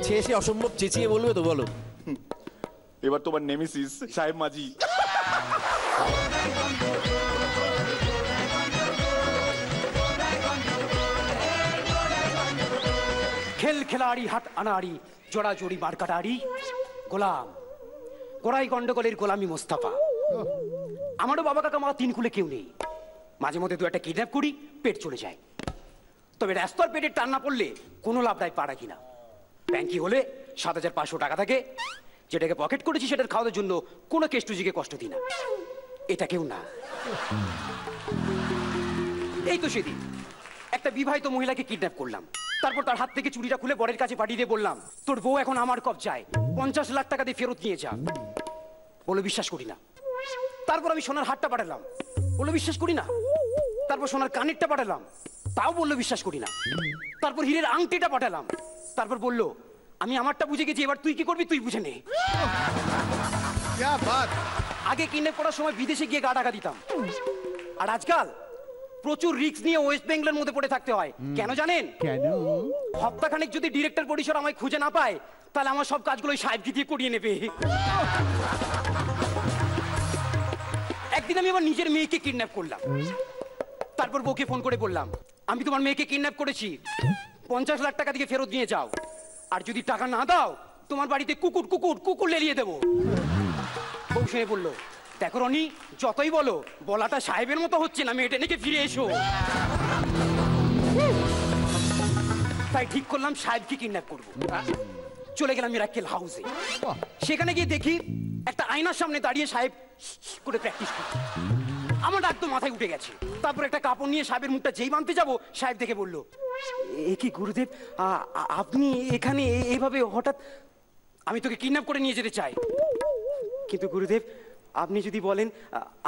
কাছে এসে অসম্ভব চেঁচিয়ে বলবে তো, বলো। এবার তোমার নেমেসিস সাহেব মাঝি। খেল খেলাড়ি হাট আনাড়ি জোড়া জড়ি মার্কাটারি গোলাম গোড়াই গন্ডগোলের গোলামি মোস্তাফা। আমারও বাবা কাকা মা তিন কুলে কেউ নেই। মাঝে মধ্যে দু একটা কিডন্যাপ করি, পেট চলে যায়। তবে রাস্তর পেটের টান না পড়লে কোনো লাভ নাই পাড়া কিনা। ব্যাংকি হলে ৭,৫০০ টাকা থাকে, যেটাকে পকেট করেছি সেটার খাওয়ার জন্য কোনো কেষ্টুজিকে কষ্ট দিই না। এটা কেউ না। এই তো সেদিন একটা বিবাহিত মহিলাকে কিডন্যাপ করলাম। তারপর তার হাত থেকে চুরিটা খুলে বরের কাছে পাঠিয়ে দিয়ে বললাম, তোর বউ এখন আমার কবজায়, ৫০ লাখ টাকা দিয়ে ফেরত নিয়ে যা। বলে বিশ্বাস করি না। তারপর আমি সোনার হারটা পাঠালাম, বলে বিশ্বাস করি না। তারপর সোনার কানেরটা পাঠালাম, তাও বললো বিশ্বাস করি না। তারপর হীরের আংটিটা পাঠালাম, তারপর বললো আমি আমারটা বুঝে গেছি, এবার তুই কি করবি তুই বুঝে নে। আগে কিডন্যাপ করার সময় বিদেশে গিয়ে গা টাকা দিতাম, আর আজকাল প্রচুর রিস্ক নিয়ে ওয়েস্ট বেঙ্গলের মধ্যে পড়ে থাকতে হয়। কেন জানেন? কেন? হপ্তাখানেক যদি ডিরেক্টর প্রডিউসার আমায় খুঁজে না পায়, তাহলে আমার সব কাজগুলো সাহেবকে দিয়ে করিয়ে নেবে। একদিন আমি আমার নিজের মেয়েকে কিডন্যাপ করলাম। তারপর বউকে ফোন করে বললাম, আমি তোমার মেয়েকে কিডন্যাপ করেছি, ৫০ লাখ টাকা দিয়ে ফেরত নিয়ে যাও, আর যদি টাকা না দাও তোমার বাড়িতে কুকুর কুকুর কুকুর লেলিয়ে দেবো। বউ শুনে বললো, দেখো রনি, যতই বলো বলাটা সাহেবের মতো হচ্ছে না, মেয়েটা নাকি ফিরে এসো। তাই ঠিক করলাম সাহেবকে কিডন্যাপ করবো। চলে গেলাম মিরাক্কেল হাউসে। সেখানে গিয়ে দেখি একটা আয়নার সামনে দাঁড়িয়ে সাহেব করে প্র্যাকটিস করছে। আমার একদম মাথায় উঠে গেছে। তারপর একটা কাপড় নিয়ে সাহেবের মুখটা যেই বাঁধতে যাবো, সাহেব দেখে বললো, এ কি গুরুদেব, আপনি এখানে এইভাবে হঠাৎ? আমি তোকে কিডন্যাপ করে নিয়ে যেতে চাই, কিন্তু গুরুদেব আপনি যদি বলেন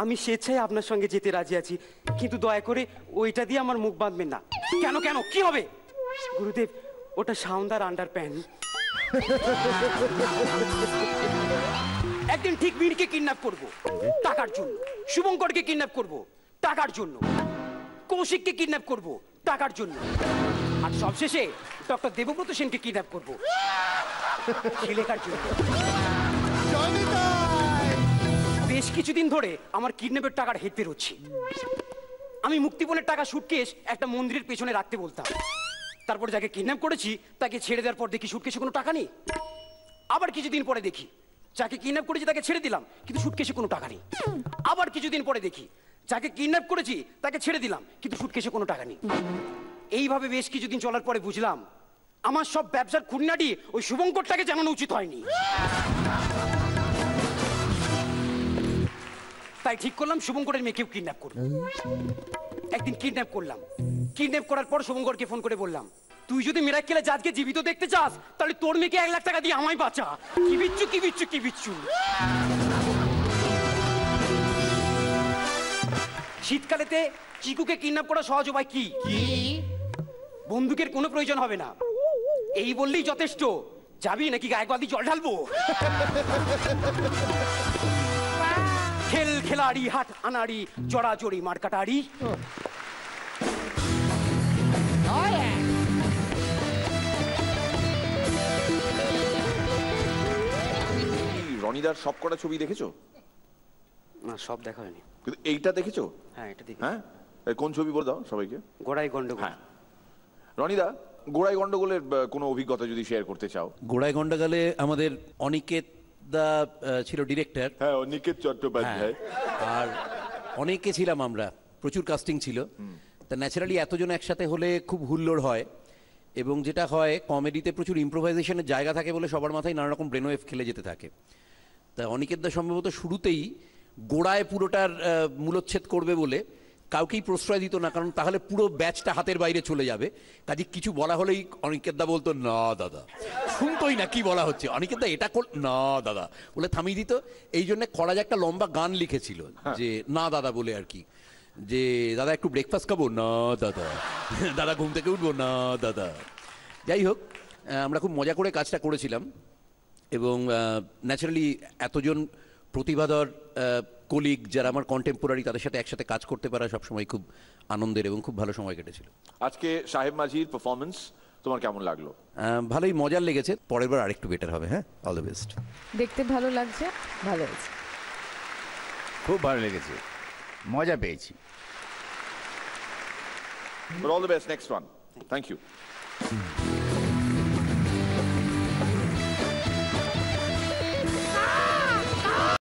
আমি স্বেচ্ছায় আপনার সঙ্গে যেতে রাজি আছি, কিন্তু দয়া করে ওইটা দিয়ে আমার মুখ বাঁধবেন না। কেন কেন, কি হবে? গুরুদেব ওটা সাউন্দার আন্ডার প্যান্ট। একদিন ঠিক বীরকে কিডন্যাপ করবো টাকার জন্য, শুভঙ্করকে কিডন্যাপ করবো টাকার জন্য, কৌশিককে কিডন্যাপ করবো টাকার জন্য, আর সবশেষে ডক্টর দেবব্রত সেনকে কিডন্যাপ করবো ছেলেকার জন্য। বেশ কিছুদিন ধরে আমার কিডন্যাপের টাকার হেরফের হচ্ছে। আমি মুক্তিপণের টাকা সুটকেস একটা মন্দিরের পেছনে রাখতে বলতাম। তারপর যাকে কিডন্যাপ করেছি তাকে ছেড়ে দেওয়ার পর দেখি সুটকেসে কোনো টাকা নেই। আবার কিছুদিন পরে দেখি যাকে কিডন্যাপ করেছি তাকে ছেড়ে দিলাম, কিন্তু সুটকেসে কোনো টাকা নেই। আবার কিছুদিন পরে দেখি যাকে কিডন্যাপ করেছি তাকে ছেড়ে দিলাম, কিন্তু সুটকেসে কোনো টাকা নেই। এইভাবে বেশ কিছুদিন চলার পরে বুঝলাম আমার সব ব্যবসার খুঁটিনাটি ওই শুভঙ্করটাকে জানানো উচিত হয়নি। তাই ঠিক করলাম শুভঙ্করের মেয়েকেও কিডন্যাপ করব। একদিন কিডন্যাপ করলাম। কিডন্যাপ করার পর শুভঙ্করকে ফোন করে বললাম, তুই যদি মিরাক্কেলে জাজকে জীবিত দেখতে চাস তাহলে তোর মেয়েকে 1 লাখ টাকা দিয়ে আমায় বাঁচা। কি বিচ্ছু কি বিচ্ছু কি বিচ্ছু। শীতকালেতে চিকুকে কিডন্যাপ করা সহজ উপায় কি? বন্দুকের কোনো প্রয়োজন হবে না, এই বললেই যথেষ্ট। যাবি নাকি গায়ে বাদি জল ঢালবো? খেল খেলাড়ি হাট আনাড়ি জড়া জড়ি মার্কাটারি। রনিদার সব কটা ছবি দেখেছো? না, সব দেখা হয়নি। কিন্তু এইটা দেখেছো? হ্যাঁ, এটা দেখি। হ্যাঁ, কোন ছবি বলে দাও সবাইকে। গোড়াই গন্ডগোল। হ্যাঁ, রনিদা গোড়াই গন্ডগোলের কোনো অভিজ্ঞতা যদি শেয়ার করতে চাও। গোড়ায় গন্ডগোলে আমাদের অনিকেত দা ছিল ডিরেক্টর। হ্যাঁ, অনিকেত চট্টোপাধ্যায়। আর অনেকে ছিলাম আমরা, প্রচুর কাস্টিং ছিল। তা ন্যাচারালি এতজন একসাথে হলে খুব হুল্লোড় হয়, এবং যেটা হয় কমেডিতে প্রচুর ইম্প্রোভাইজেশনের জায়গা থাকে বলে সবার মাথায় নানা রকম ব্রেনওয়েভ খেলে যেতে থাকে। তা অনিকেত দা সম্ভবত শুরুতেই গোড়ায় পুরোটার মূলচ্ছেদ করবে বলে কাউকেই প্রশ্রয় দিত না, কারণ তাহলে পুরো ব্যাচটা হাতের বাইরে চলে যাবে। কাজে কিছু বলা হলেই অনিকেত দা বলতো না দাদা, শুনতোই না কি বলা হচ্ছে। অনিকেত দা এটা না দাদা বলে থামিয়ে দিত। এই জন্য খরাজ একটা লম্বা গান লিখেছিল যে না দাদা বলে আর কি, যে দাদা একটু ব্রেকফাস্ট খাবো না দাদা, দাদা ঘুম থেকে উঠবো না দাদা। যাই হোক, আমরা খুব মজা করে কাজটা করেছিলাম, এবং ন্যাচারালি এতজন প্রতিভাধর কলিগ যারা আমার কন্টেম্পোরারি, তাদের সাথে একসাথে কাজ করতে পারা সবসময় খুব আনন্দের এবং খুব ভালো সময় কেটেছিল। আজকে সাহেব মাঝির পারফরমেন্স তোমার কেমন লাগলো? ভালোই মজার লেগেছে, পরের বার আরেকটু বেটার হবে। হ্যাঁ, অল দ্য বেস্ট। দেখতে ভালো লাগছে, ভালো হয়েছে। খুব ভালো লেগেছে, মজা পেয়েছি। But all the best next one. Thank you.